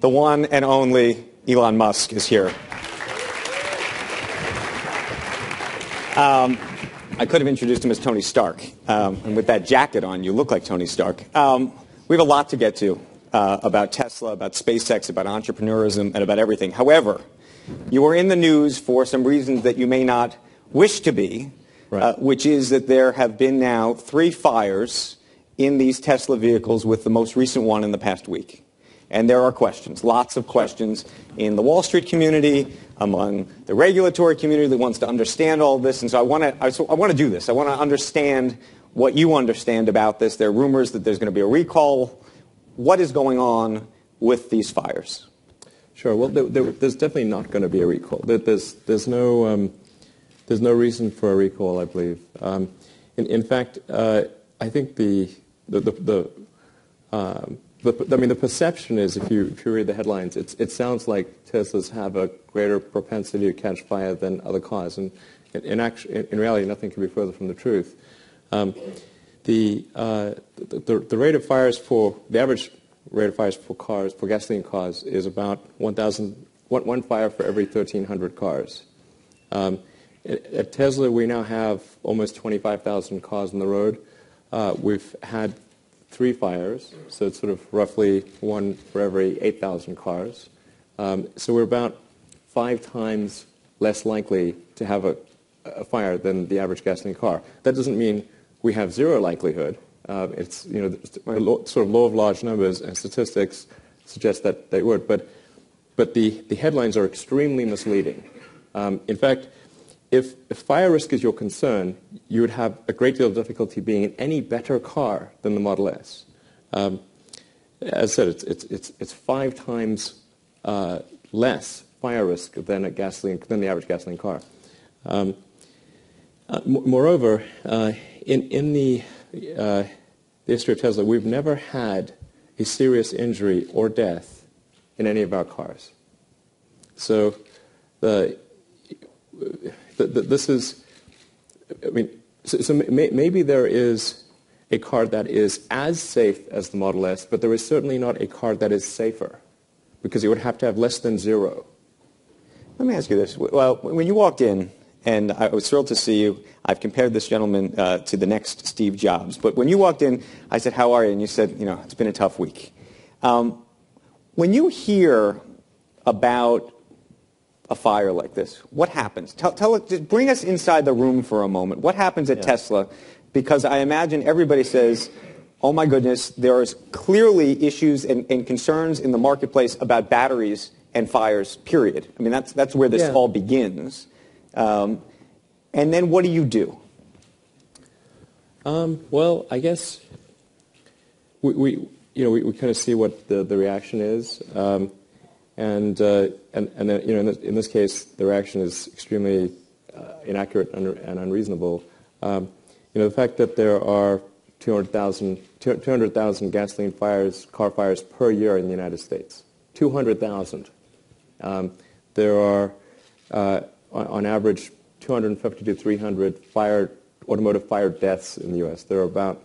the one and only Elon Musk is here. I could have introduced him as Tony Stark. And with that jacket on, you look like Tony Stark. We have a lot to get to about Tesla, about SpaceX, about entrepreneurism, and about everything. However, you are in the news for some reasons that you may not wish to be, right. Which is that there have been now 3 fires in these Tesla vehicles, with the most recent one in the past week. And there are questions, lots of questions in the Wall Street community, among the regulatory community that wants to understand all this. And so I want to do this. I want to understand what you understand about this. There are rumors that there's going to be a recall. What is going on with these fires? Sure. Well, there's definitely not going to be a recall. There's no reason for a recall, I believe. In fact, I think the perception is, if you read the headlines, it sounds like Teslas have a greater propensity to catch fire than other cars, and in reality, nothing can be further from the truth. The rate of fires the average rate of fires for gasoline cars is about one fire for every 1,300 cars. At Tesla, we now have almost 25,000 cars on the road. We've had 3 fires, so it's sort of roughly 1 for every 8,000 cars. So we're about 5 times less likely to have a fire than the average gasoline car. That doesn't mean we have zero likelihood. It's sort of law of large numbers, and statistics suggest that they would. But the headlines are extremely misleading. In fact, if fire risk is your concern, you would have a great deal of difficulty being in any better car than the Model S. As I said, it's 5 times less fire risk than the average gasoline car. Moreover, in the history of Tesla, we've never had a serious injury or death in any of our cars. So this is, maybe there is a car that is as safe as the Model S, but there is certainly not a car that is safer, because you would have to have less than 0. Let me ask you this. Well, when you walked in, and I was thrilled to see you, I've compared this gentleman to the next Steve Jobs, but when you walked in, I said, "How are you?" And you said, "It's been a tough week." When you hear about a fire like this, what happens? Just bring us inside the room for a moment. What happens at Tesla? Because I imagine everybody says, "Oh my goodness, there is clearly issues and concerns in the marketplace about batteries and fires, period." I mean, that's where this all begins. And then what do you do? Well, I guess we kind of see what the reaction is. And then, in this case, the reaction is extremely inaccurate and unreasonable. The fact that there are 200,000 gasoline car fires per year in the United States, 200,000. There are, on average, 250 to 300 automotive fire deaths in the U.S. There are about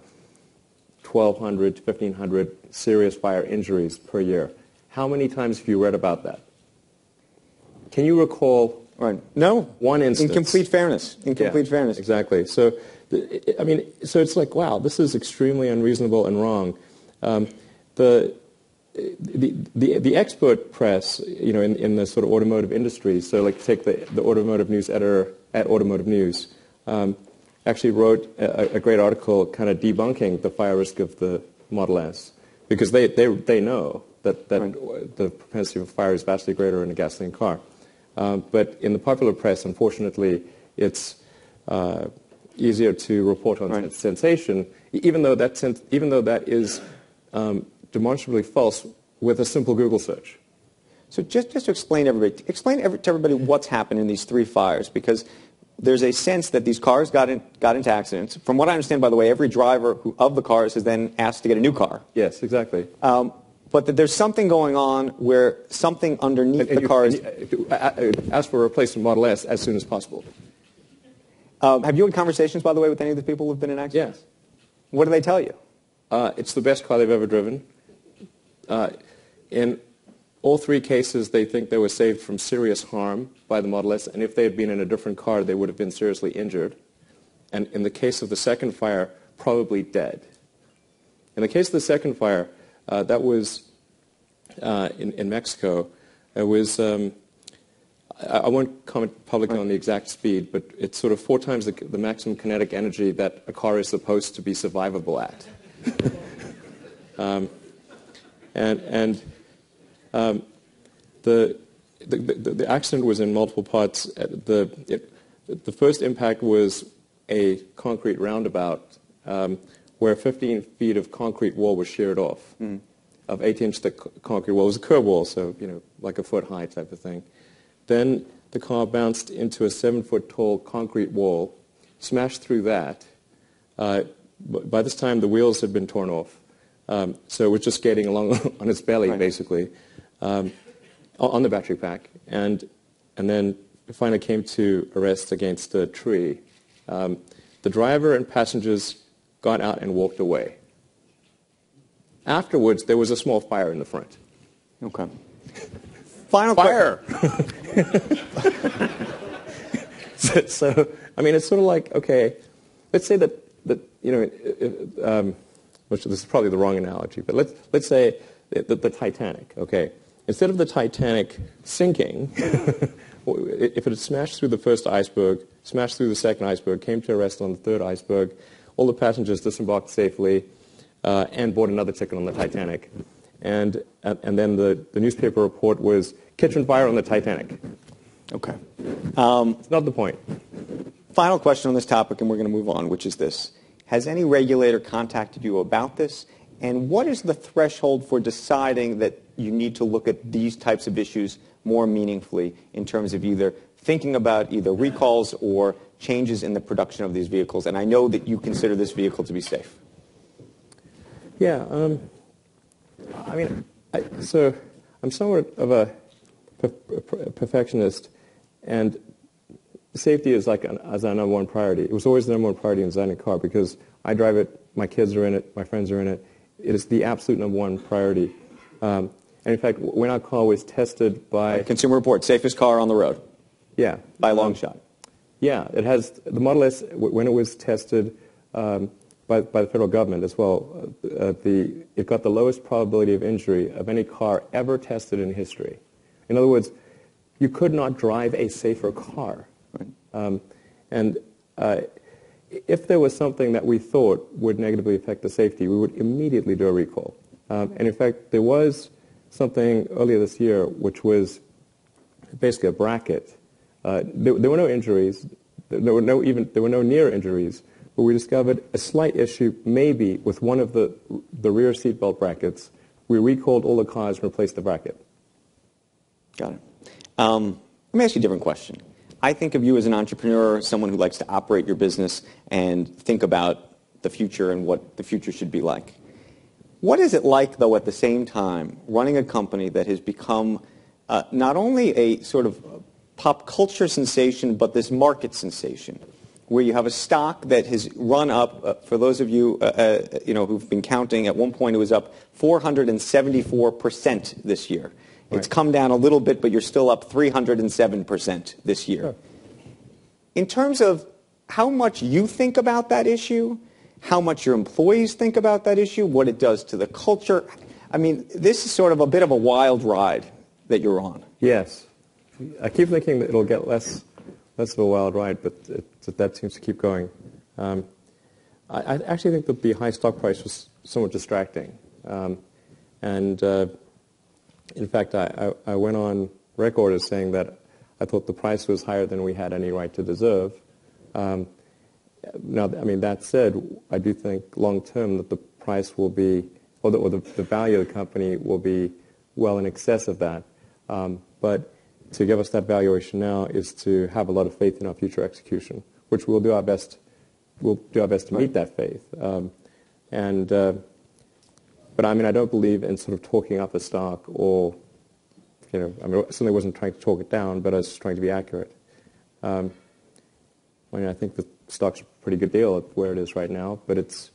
1,200 to 1,500 serious fire injuries per year. How many times have you read about that? Can you recall No. one instance? In complete fairness. Fairness. Exactly. So it's like, wow, this is extremely unreasonable and wrong. The expert press, in the sort of automotive industry, so like take the automotive news editor at Automotive News, actually wrote a great article kind of debunking the fire risk of the Model S, because they know that the propensity for fire is vastly greater in a gasoline car. But in the popular press, unfortunately, it's easier to report on sensation, even though that is demonstrably false with a simple Google search. So just to explain to everybody what's happened in these 3 fires, because there's a sense that these cars got into accidents. From what I understand, by the way, every driver of the cars is then asked to get a new car. Yes, exactly. But that there's something going on where something underneath the cars... Ask for a replacement Model S as soon as possible. Have you had conversations, by the way, with any of the people who've been in accidents? Yes. What do they tell you? It's the best car they've ever driven. all three cases, they think they were saved from serious harm by the Model S, and if they had been in a different car, they would have been seriously injured. And in the case of the second fire, probably dead. In the case of the second fire, that was in Mexico. It was, I won't comment publicly on the exact speed, but it's sort of 4 times the maximum kinetic energy that a car is supposed to be survivable at. The accident was in multiple parts. The first impact was a concrete roundabout where 15 feet of concrete wall was sheared off, of 18-inch thick concrete wall. It was a curb wall, so like a foot high type of thing. Then the car bounced into a 7-foot tall concrete wall, smashed through that. By this time, the wheels had been torn off. So it was just skating along on its belly, basically, on the battery pack. And then it finally came to a rest against a tree. The driver and passengers got out and walked away. Afterwards, there was a small fire in the front. Okay. Final fire! So, I mean, it's sort of like, okay, let's say that which this is probably the wrong analogy, but let's say the Titanic, okay? Instead of the Titanic sinking, if it had smashed through the first iceberg, smashed through the second iceberg, came to a rest on the third iceberg, all the passengers disembarked safely and bought another ticket on the Titanic. And then the newspaper report was, kitchen fire on the Titanic. Okay. It's not the point. Final question on this topic, and we're going to move on, which is this. Has any regulator contacted you about this? And what is the threshold for deciding that you need to look at these types of issues more meaningfully in terms of either thinking about either recalls or changes in the production of these vehicles? And I know that you consider this vehicle to be safe. Yeah. I mean, so I'm somewhat of a perfectionist, and safety is like as our number one priority. It was always the number one priority in designing a car because I drive it, my kids are in it, my friends are in it. It is the absolute number one priority. And in fact, when our car was tested by... Consumer Report, safest car on the road. Yeah. By a long shot. Yeah. It has, the Model S, when it was tested by the federal government as well, it got the lowest probability of injury of any car ever tested in history. In other words, you could not drive a safer car. Right. If there was something that we thought would negatively affect the safety, we would immediately do a recall. And in fact, there was something earlier this year which was basically a bracket. There were no injuries. There were no near injuries. But we discovered a slight issue maybe with one of the rear seatbelt brackets. We recalled all the cars and replaced the bracket. Got it. Let me ask you a different question. I think of you as an entrepreneur, someone who likes to operate your business and think about the future and what the future should be like. What is it like, though, at the same time, running a company that has become not only a sort of pop culture sensation, but this market sensation, where you have a stock that has run up, for those of you, who've been counting, at one point it was up 474% this year. Right. It's come down a little bit, but you're still up 307% this year. Sure. In terms of how much you think about that issue, how much your employees think about that issue, what it does to the culture, I mean, this is sort of a bit of a wild ride that you're on. Yes. I keep thinking that it'll get less of a wild ride, but that seems to keep going. I actually think that the high stock price was somewhat distracting. In fact, I went on record as saying that I thought the price was higher than we had any right to deserve. Now, I mean, that said, I do think long-term that the price will be, or the value of the company will be well in excess of that. But to give us that valuation now is to have a lot of faith in our future execution, which we'll do our best. We'll do our best to meet that faith. But I mean, I don't believe in sort of talking up a stock or, I mean, I certainly wasn't trying to talk it down, but I was trying to be accurate. I mean, I think the stock's a pretty good deal at where it is right now, but it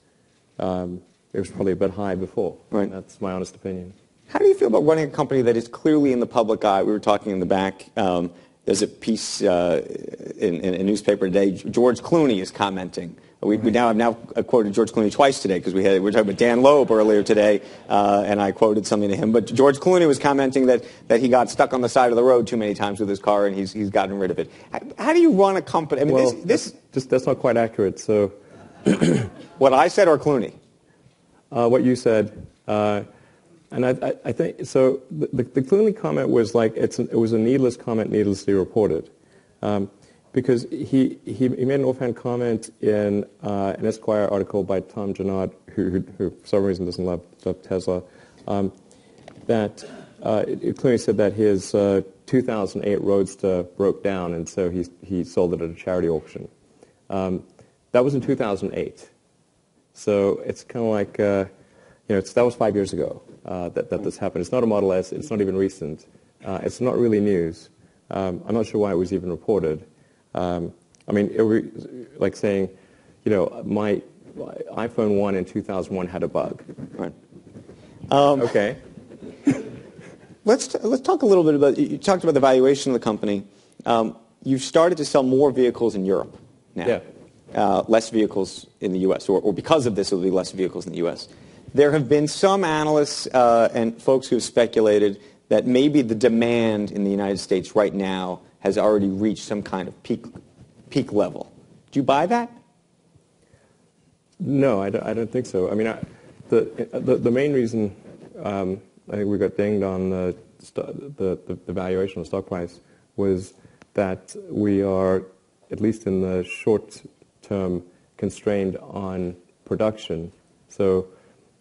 was probably a bit high before. Right. That's my honest opinion. How do you feel about running a company that is clearly in the public eye? We were talking in the back. There's a piece in a newspaper today. George Clooney is commenting. We have quoted George Clooney twice today because we were talking about Dan Loeb earlier today, and I quoted something to him. But George Clooney was commenting that he got stuck on the side of the road too many times with his car, and he's gotten rid of it. How do you run a company? I mean, that's not quite accurate. So, what I said or Clooney? What you said. And I think so. The Clooney comment was like it was a needless comment, needlessly reported, because he made an offhand comment in an Esquire article by Tom Janot, who for some reason doesn't love Tesla, that Clooney said that his 2008 Roadster broke down, and so he sold it at a charity auction. That was in 2008, so it's kind of like that was 5 years ago. That this happened. It's not a Model S. It's not even recent. It's not really news. I'm not sure why it was even reported. I mean, it was like saying, my iPhone 1 in 2001 had a bug. Right. Okay. Let's talk a little bit about. You talked about the valuation of the company. You've started to sell more vehicles in Europe now. Yeah. Less vehicles in the U.S. Or because of this, it will be less vehicles in the U.S. There have been some analysts and folks who have speculated that maybe the demand in the United States right now has already reached some kind of peak level. Do you buy that? No, I don't think so. I mean, the main reason I think we got dinged on the valuation of the stock price was that we are, at least in the short term, constrained on production. So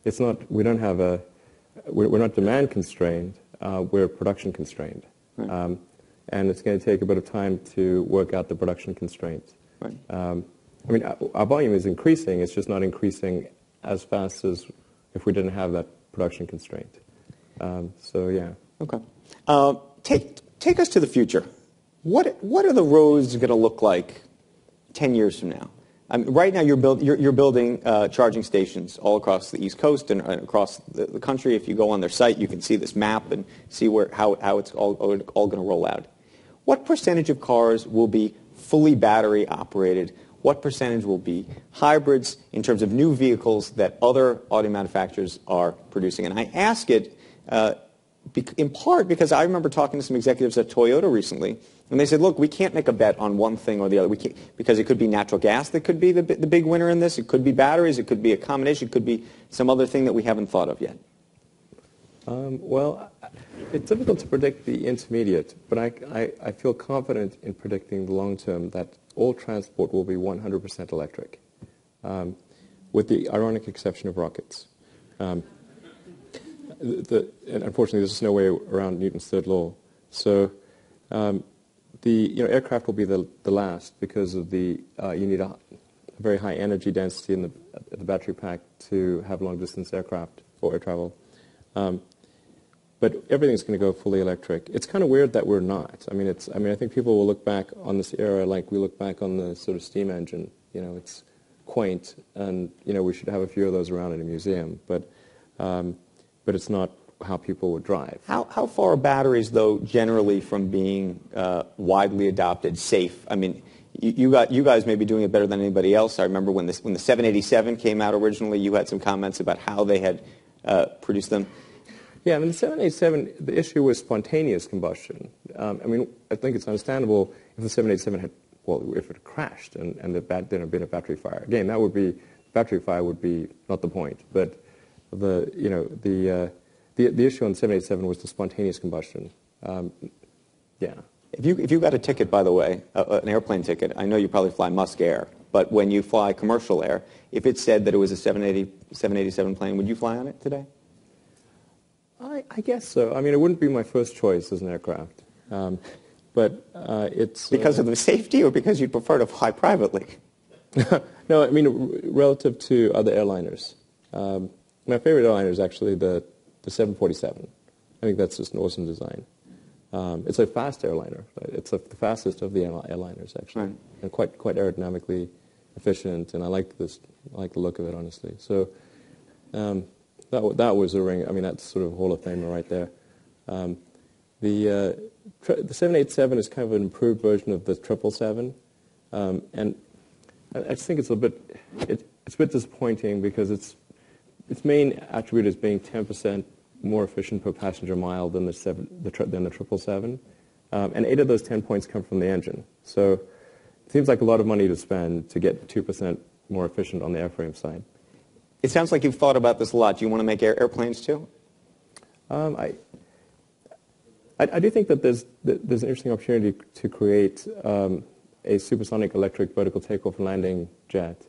it's not, we're not demand constrained, we're production constrained. Right. And it's going to take a bit of time to work out the production constraints. Right. I mean, our volume is increasing, it's just not increasing as fast as if we didn't have that production constraint. So, yeah. Okay. Take us to the future. What are the roads going to look like 10 years from now? I mean, right now, you're building charging stations all across the East Coast and across the country. If you go on their site, you can see this map and see how it's all going to roll out. What percentage of cars will be fully battery operated? What percentage will be hybrids in terms of new vehicles that other auto manufacturers are producing? And I ask it in part because I remember talking to some executives at Toyota recently, and they said, look, we can't make a bet on one thing or the other. We can't, because it could be natural gas that could be the big winner in this. It could be batteries. It could be a combination. It could be some other thing that we haven't thought of yet. Well, it's difficult to predict the intermediate, but I feel confident in predicting the long term that all transport will be 100% electric, with the ironic exception of rockets. And unfortunately, there's no way around Newton's third law. So aircraft will be the last because of you need a very high energy density in the battery pack to have long distance aircraft or air travel. But everything's going to go fully electric. It's kind of weird that we're not. I mean, I think people will look back on this era like we look back on the sort of steam engine. It's quaint, and we should have a few of those around in a museum. But it's not how people would drive. How far are batteries, though, generally from being widely adopted, safe? I mean, you guys may be doing it better than anybody else. I remember when the 787 came out originally, you had some comments about how they had produced them. Yeah, I mean, the 787, the issue was spontaneous combustion. I mean, I think it's understandable if the 787 if it crashed and there had been a battery fire. Again, battery fire would be not the point, but the issue on the 787 was the spontaneous combustion. Yeah. If you got a ticket, by the way, an airplane ticket, I know you probably fly Musk Air, but when you fly commercial air, if it said that it was a 787 plane, would you fly on it today? I guess so. I mean, it wouldn't be my first choice as an aircraft, but it's because of the safety, or because you'd prefer to fly privately. No, I mean relative to other airliners. My favorite airliner is actually the 747. I think that's just an awesome design. It's a fast airliner. It's the fastest of the airliners, actually, right. And quite aerodynamically efficient. And I like the look of it, honestly. So. that was a ring. I mean, that's sort of Hall of Famer right there. The 787 is kind of an improved version of the 777, and I just think it's a bit disappointing because its main attribute is being 10% more efficient per passenger mile than the 777, and 8 of those 10 points come from the engine. So it seems like a lot of money to spend to get 2% more efficient on the airframe side. It sounds like you've thought about this a lot. Do you want to make airplanes too? I do think that there's an interesting opportunity to create a supersonic electric vertical takeoff and landing jet.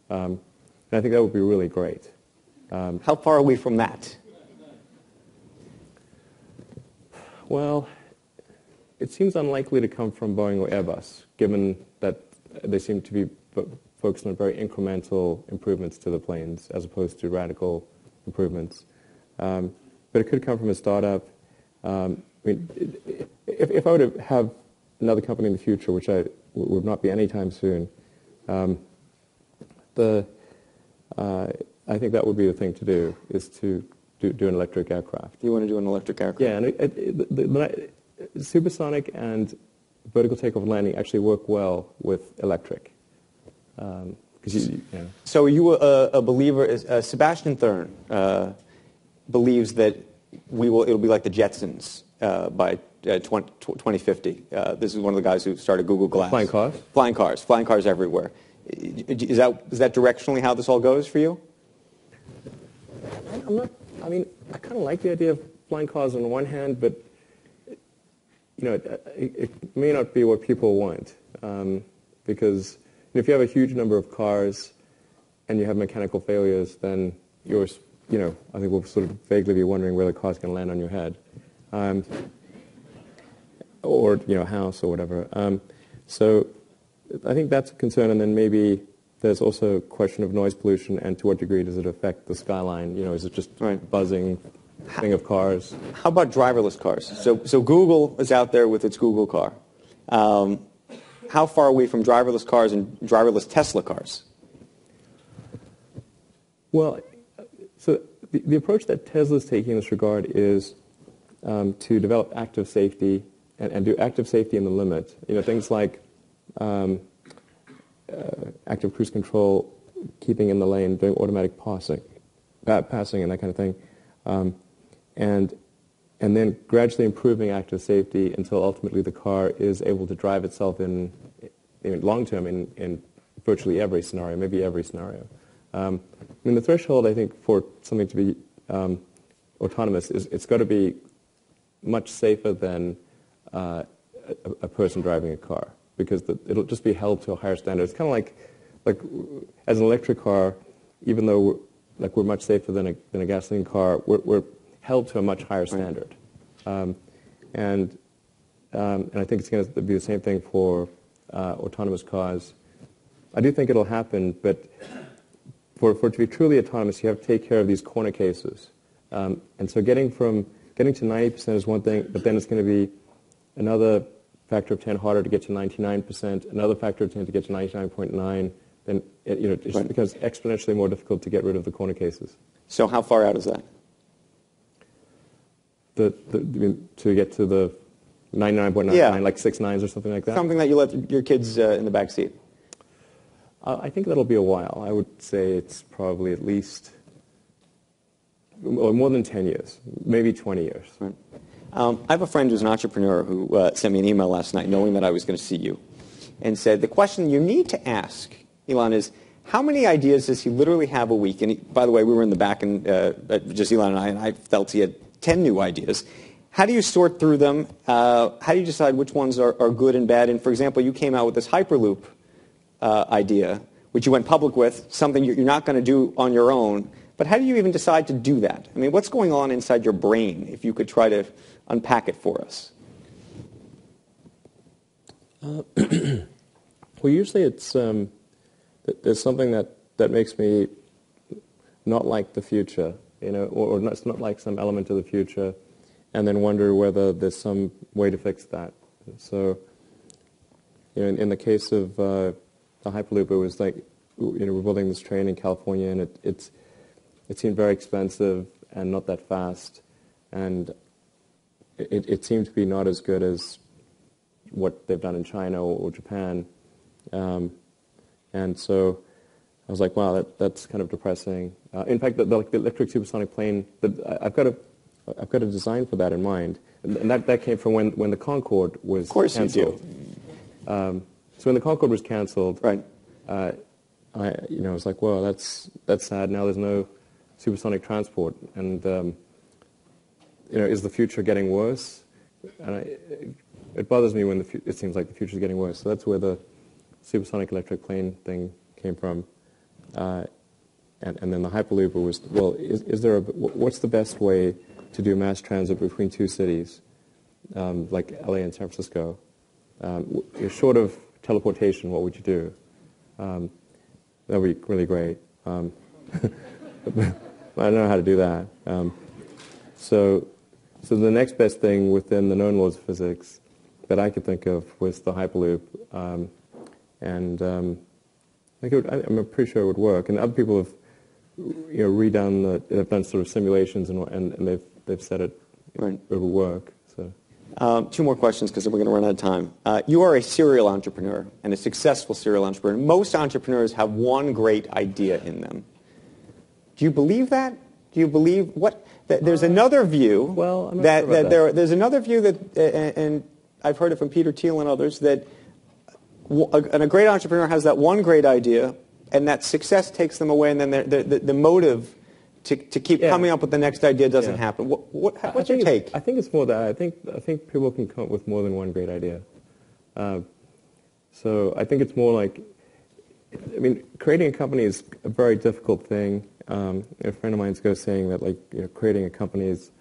And I think that would be really great. How far are we from that? Well, it seems unlikely to come from Boeing or Airbus, given that they seem to be focused on very incremental improvements to the planes as opposed to radical improvements. But it could come from a startup. I mean, if I were to have another company in the future, which would not be anytime soon, I think that would be the thing to do, is to do an electric aircraft. You want to do an electric aircraft? Yeah, and supersonic and vertical takeoff and landing actually work well with electric. So are you a believer? Sebastian Thurn believes that it'll be like the Jetsons by 2050. This is one of the guys who started Google Glass. Flying cars? Flying cars everywhere. Is that directionally how this all goes for you? I kind of like the idea of flying cars on the one hand, but it may not be what people want, because if you have a huge number of cars and you have mechanical failures, then I think we'll sort of vaguely be wondering where the car's going to land on your head, or a house or whatever. So I think that's a concern, and then maybe there's also a question of noise pollution and to what degree does it affect the skyline? Is it just buzzing thing of cars? How about driverless cars? So Google is out there with its Google car. How far are we from driverless cars and driverless Tesla cars? Well, so the approach that Tesla is taking in this regard is to develop active safety and do active safety in the limit. Things like active cruise control, keeping in the lane, doing automatic passing and that kind of thing, and then gradually improving active safety until ultimately the car is able to drive itself in long term in virtually every scenario, maybe every scenario. The threshold, I think, for something to be autonomous is it's got to be much safer than a person driving a car, because it'll just be held to a higher standard. It's kind of like as an electric car, even though we're much safer than a gasoline car, we're held to a much higher standard. And I think it's going to be the same thing for autonomous cars. I do think it'll happen, but for it to be truly autonomous, you have to take care of these corner cases. And so getting to 90% is one thing, but then it's going to be another factor of 10 harder to get to 99%, another factor of 10 to get to 99.9, then it just becomes exponentially more difficult to get rid of the corner cases. So how far out is that? To get to the 99.99, like 6 nines or something like that? Something that you let your kids in the back seat. I think that'll be a while. I would say it's probably at least more than 10 years, maybe 20 years. Right. I have a friend who's an entrepreneur who sent me an email last night knowing that I was going to see you and said, the question you need to ask Elon is, how many ideas does he literally have a week? And by the way, we were in the back, and just Elon and I felt he had 10 new ideas. How do you sort through them? How do you decide which ones are good and bad? And for example, you came out with this Hyperloop idea, which you went public with, something you're not going to do on your own. But how do you even decide to do that? I mean, what's going on inside your brain, if you could try to unpack it for us? Well, usually it's there's something that makes me not like the future, or it's not like some element of the future, and then wonder whether there's some way to fix that. So, in the case of the Hyperloop, it was like, we're building this train in California, and it's it seemed very expensive and not that fast, and it seemed to be not as good as what they've done in China or Japan. And so I was like, wow, that's kind of depressing. In fact, the electric supersonic plane, I've got a design for that in mind. And that came from when the Concorde was canceled. Of course you do. So when the Concorde was canceled, right. I was like, whoa, that's sad. Now there's no supersonic transport. And, is the future getting worse? And it bothers me when it seems like the future is getting worse. So that's where the supersonic electric plane thing came from. And then the Hyperloop was, well, what's the best way to do mass transit between two cities, like LA and San Francisco? Short of teleportation, what would you do? That would be really great. I don't know how to do that. So the next best thing within the known laws of physics that I could think of was the Hyperloop. I think I'm pretty sure it would work. And other people have they've done sort of simulations and they've said it will work. So. Two more questions because we're going to run out of time. You are a serial entrepreneur and a successful serial entrepreneur. Most entrepreneurs have one great idea in them. Do you believe that? Do you believe there's another view? Well, I'm not sure about that. There's another view that, and I've heard it from Peter Thiel and others, that a great entrepreneur has that one great idea, and that success takes them away, and then the motive to keep coming up with the next idea doesn't happen. What's your take? I think it's more that I think people can come up with more than one great idea. So I think it's more like, creating a company is a very difficult thing. A friend of mine's saying that creating a company it's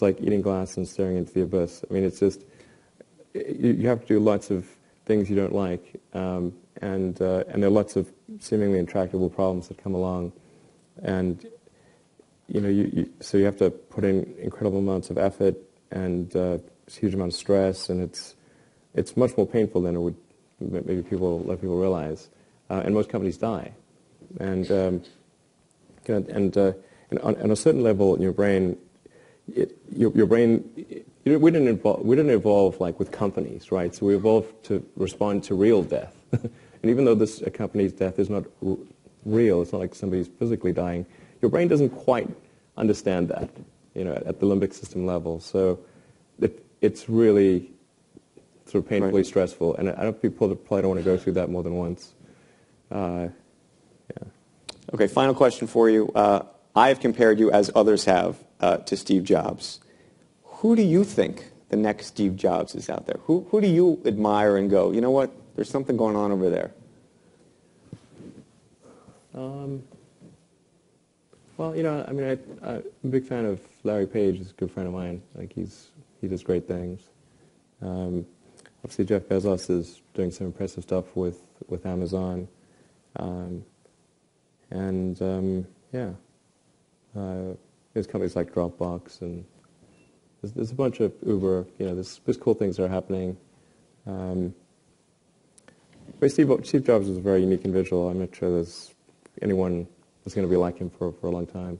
like eating glass and staring into the abyss. It's just you have to do lots of things you don't like, and there are lots of seemingly intractable problems that come along, and so you have to put in incredible amounts of effort and a huge amount of stress, and it's much more painful than it would maybe let people realize, and most companies die, and on a certain level in your brain, your brain. We didn't evolve like with companies, right? So we evolved to respond to real death. And even though a company's death is not real, it's not like somebody's physically dying, your brain doesn't quite understand that, at the limbic system level. So it's really sort of painfully stressful. And I don't people probably don't want to go through that more than once. Yeah. Okay, final question for you. I have compared you, as others have, to Steve Jobs. Who do you think the next Steve Jobs is out there? Who do you admire and go, you know what, there's something going on over there? Well, I'm a big fan of Larry Page. He's a good friend of mine. He does great things. Obviously, Jeff Bezos is doing some impressive stuff with Amazon. There's companies like Dropbox, and there's a bunch of Uber. There's cool things that are happening. But Steve Jobs was a very unique individual. I'm not sure there's anyone that's going to be like him for a long time.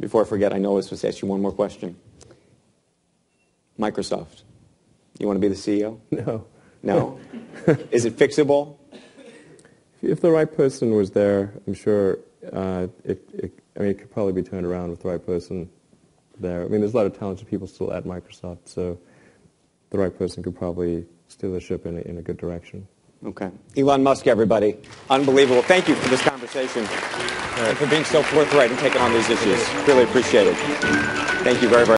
Before I forget, I know I was supposed to ask you one more question. Microsoft. You want to be the CEO? No. No? Is it fixable? If the right person was there, I'm sure it could probably be turned around with the right person there. There's a lot of talented people still at Microsoft, so the right person could probably steer the ship in a good direction. Okay. Elon Musk, everybody. Unbelievable. Thank you for this conversation and for being so forthright and taking on these issues. Really appreciate it. Thank you very, very much.